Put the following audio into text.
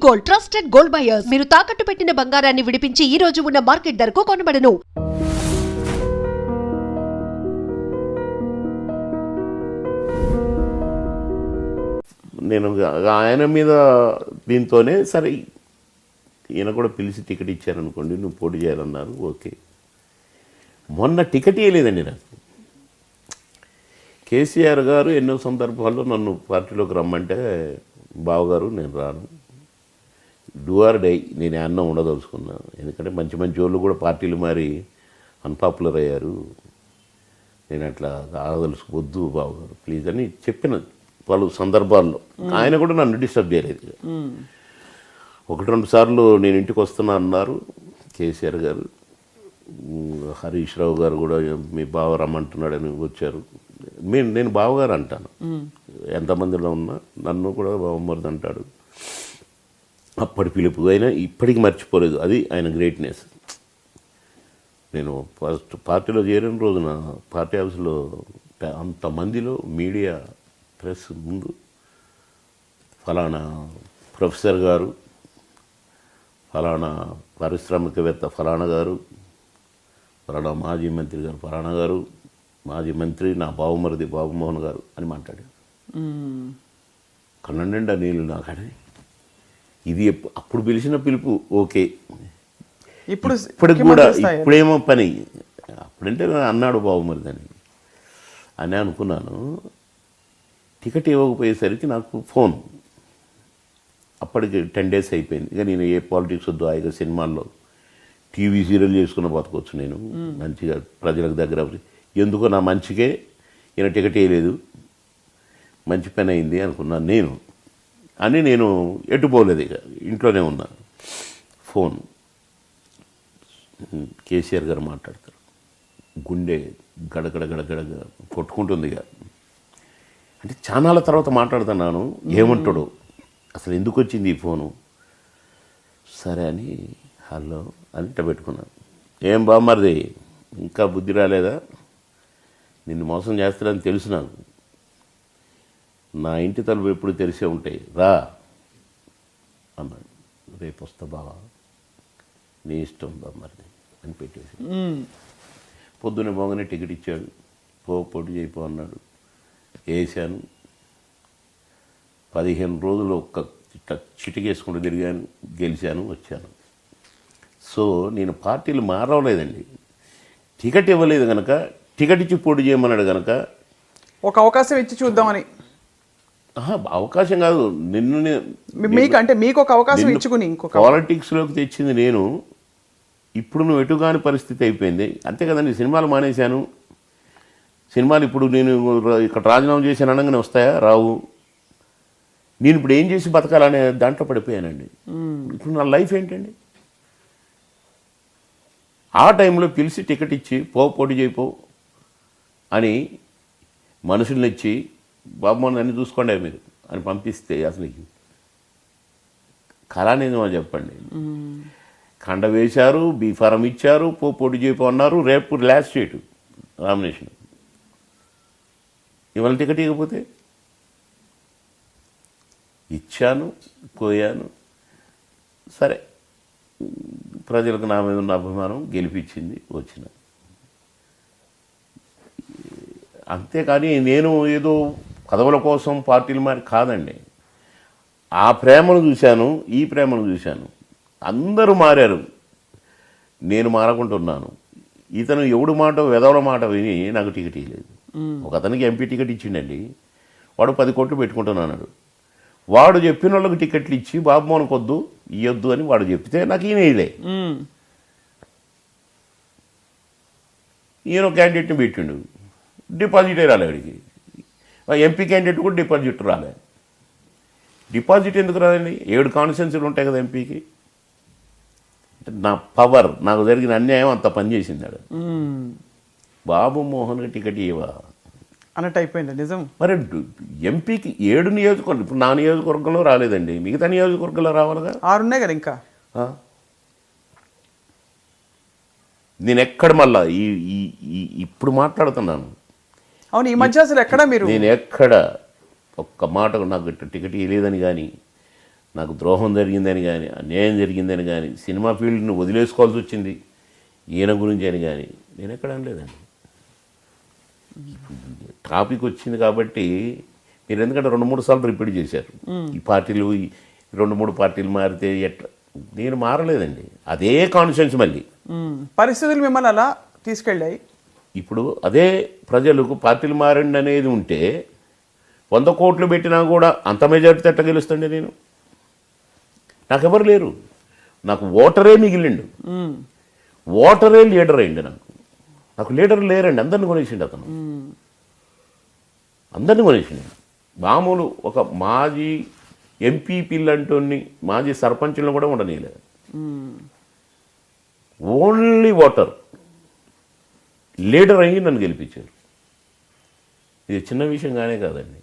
Gold, trusted gold buyers. మీరు తాకట్టు పెట్టిన బంగారాన్ని విడిపించి ఈ రోజు ఉన్న మార్కెట్ ధరకు కొనబడను. నేను ఆయన మీద దీంతోనే సరే ఈయన కూడా పిలిచి టికెట్ ఇచ్చారనుకోండి, నువ్వు పోటీ చేయాలన్నారు. ఓకే, మొన్న టికెట్ ఇవ్వలేదండి నాకు. కేసీఆర్ గారు ఎన్నో సందర్భాల్లో నన్ను పార్టీలోకి రమ్మంటే, బావగారు నేను రాను, డూ ఆర్ డై, నేను అన్నం ఉండదలుచుకున్నా. ఎందుకంటే మంచి మంచి వాళ్ళు కూడా పార్టీలు మారి అన్పాపులర్ అయ్యారు, నేను అట్లా ఆగదలుచుకోవద్దు బావగారు ప్లీజ్ అని చెప్పిన పలు సందర్భాల్లో. ఆయన కూడా నన్ను డిస్టర్బ్ చేయలేదు. 1-2 సార్లు నేను ఇంటికి వస్తున్నా అన్నారు కేసీఆర్ గారు. హరీష్ రావు గారు కూడా మీ బావ రమ్మంటున్నాడని వచ్చారు. నేను బావగారు అంటాను, ఎంతమందిలో ఉన్నా నన్ను కూడా బావమరిది అంటాడు. అప్పటి పిలుపు అయినా ఇప్పటికీ మర్చిపోలేదు, అది ఆయన గ్రేట్నెస్. నేను ఫస్ట్ పార్టీలో చేరిన రోజున పార్టీ హౌస్లో అంతమందిలో మీడియా ప్రెస్ ముందు ఫలానా ప్రొఫెసర్ గారు, ఫలానా పారిశ్రామికవేత్త ఫలానా గారు, ఫలానా మాజీ మంత్రి గారు ఫలానా గారు, మాజీ మంత్రి నా బావమరిది బాబుమోహన్ గారు అని మాట్లాడారు. కన్న నిండా నీళ్ళు నాకని. ఇది అప్పుడు పిలిచిన పిలుపు ఓకే. ఇప్పటికి కూడా ఇప్పుడేమో పని, అప్పుడంటే అన్నాడు బాబుమరిది అని అనుకున్నాను. టికెట్ ఇవ్వకపోయేసరికి నాకు ఫోన్, అప్పటికి 10 days అయిపోయింది. ఇక నేను ఏ పాలిటిక్స్ వద్దు, హాయిగా సినిమాల్లో టీవీ సీరియల్ చేసుకున్న బతకొచ్చు నేను మంచిగా ప్రజలకు దగ్గర. ఎందుకో నా మంచికే ఈయన టికెట్ వేయలేదు, మంచి పని అయింది అనుకున్నాను నేను ఎట్టుపోలేదు. ఇక ఇంట్లోనే ఉన్నా. ఫోన్ కేసీఆర్ గారు మాట్లాడతారు, గుండె గడగడ గడగడ కొట్టుకుంటుంది. ఇక అంటే చానాల తర్వాత మాట్లాడుతున్నాను, ఏమంటాడు అసలు ఎందుకు వచ్చింది ఈ ఫోను. సరే అని హలో అని పెట్టుకున్నాను. ఏం బామ్మరిది ఇంకా బుద్ధి రాలేదా, నిన్ను మోసం చేస్తాడని తెలుసు నాకు, నా ఇంటి తలుపు ఎప్పుడు తెరిసే ఉంటాయి, రా అన్నాడు. రేపు వస్తా బావా, నీ ఇష్టం బామ్మరిది అని పెట్టేసి పొద్దున్నే బాగానే టికెట్ ఇచ్చాడు. పోటీ చేయిపో అన్నాడు. వేసాను. 15 రోజులు ఒక్క చిటికేసుకుంటూ తిరిగాను, గెలిచాను, వచ్చాను. సో నేను పార్టీలు మారవలేదండి. టికెట్ ఇవ్వలేదు కనుక, టికెట్ ఇచ్చి పోటీ చేయమన్నాడు కనుక ఒక అవకాశం ఇచ్చి చూద్దామని. అవకాశం కాదు, మీకు ఒక అవకాశం ఇచ్చుకుని పాలిటిక్స్లోకి తెచ్చింది నేను. ఇప్పుడు నువ్వు ఎటుగాని పరిస్థితి అయిపోయింది, అంతే కదండి. సినిమాలు మానేశాను. సినిమాలు ఇప్పుడు నేను ఇక్కడ రాజీనామా చేశాను అనగానే వస్తాయా, రావు. నేను ఇప్పుడు ఏం చేసి బతకాలనే దాంట్లో పడిపోయానండి. ఇప్పుడు నా లైఫ్ ఏంటండి. ఆ టైంలో పిలిచి టికెట్ ఇచ్చి పోటీ చేయిపో అని మనుషుల్ని ఇచ్చి బాబుమోహన్ అన్ని చూసుకోండి మీరు అని పంపిస్తే అసలు కళానిజమా చెప్పండి. కండ వేశారు, బీఫారం ఇచ్చారు, పోటీ చేయిపో అన్నారు. రేపు లాస్ట్ డేట్ నామినేషన్. ఇవాళ టికెట్ ఇవ్వకపోతే ఇచ్చాను, పోయాను. సరే, ప్రజలకు నా మీద ఉన్న అభిమానం గెలిపించింది, వచ్చిన. అంతేకాని నేను ఏదో పదవుల కోసం పార్టీలు మారి కాదండి. ఆ ప్రేమను చూశాను, ఈ ప్రేమను చూశాను. అందరూ మారారు, నేను మారకుంటున్నాను. ఇతను ఎవడు మాట వెదవల మాట విని నాకు టికెట్ ఇవ్వలేదు. ఒక అతనికి ఎంపీ టికెట్ ఇచ్చిండండి, వాడు 10 కోట్లు పెట్టుకుంటున్నాడు. వాడు చెప్పిన వాళ్ళకి టికెట్లు ఇచ్చి బాబుమోహన్కి వద్దు ఇవ్వద్దు అని వాడు చెప్తే నాకు ఈయన వేయలే. ఈయన క్యాండిడేట్ని పెట్టిండు, డిపాజిటే రాలే వాడికి. ఎంపీ క్యాండిడేట్ కూడా డిపాజిట్ రాలే. డిపాజిట్ ఎందుకు రాదండి? 7 కాన్స్టిట్యున్సీలు ఉంటాయి కదా ఎంపీకి. నా పవర్, నాకు జరిగిన అన్యాయం అంత పనిచేసింది. బాబుమోహన్కి టికెట్ ఇవ్వా అన్నట్టు అయిపోయింది. నిజం. మరి ఎంపీకి 7 నియోజకవర్గం, ఇప్పుడు నా నియోజకవర్గంలో రాలేదండి, మిగతా నియోజకవర్గంలో రావాలిగా. 6 ఉన్నాయి కదా ఇంకా. నేను ఎక్కడ మళ్ళా ఇప్పుడు మాట్లాడుతున్నాను. అవును, ఈ మధ్య అసలు ఎక్కడ మీరు, నేను ఎక్కడ ఒక్క మాట నాకు టికెట్ ఇవ్వలేదని కానీ, నాకు ద్రోహం జరిగిందని కానీ అన్యాయం జరిగిందని కానీ సినిమా ఫీల్డ్ని వదిలేసుకోవాల్సి వచ్చింది ఈయన గురించి అని కానీ నేను ఎక్కడ అనలేదండి. టాపిక్ వచ్చింది కాబట్టి మీరు ఎందుకంటే 2-3 సార్లు రిపీట్ చేశారు. ఈ పార్టీలు 2-3 పార్టీలు మారితే ఎట్లా, నేను మారలేదండి, అదే కాన్షియన్స్ మళ్ళీ. పరిస్థితులు మిమ్మల్ని అలా తీసుకెళ్ళాయి. ఇప్పుడు అదే ప్రజలకు పార్టీలు మారండి అనేది ఉంటే 100 కోట్లు పెట్టినా కూడా అంత మెజారిటీ ఎట్లా గెలుస్తుండే నేను? నాకెవరు లేరు, నాకు ఓటరే మిగిలిండు. ఓటరే లీడర్ అయింది నాకు లీడర్ లేరండి, అందరిని కొనేసిండు అతను, అందరిని కొనేసిండు. మామూలు ఒక మాజీ ఎంపీపీలంటోని మాజీ సర్పంచులను కూడా ఉండనీయలేదు. ఓన్లీ ఓటర్ లీడర్ అయ్యి నన్ను గెలిపించారు. ఇది చిన్న విషయంగానే కాదండి.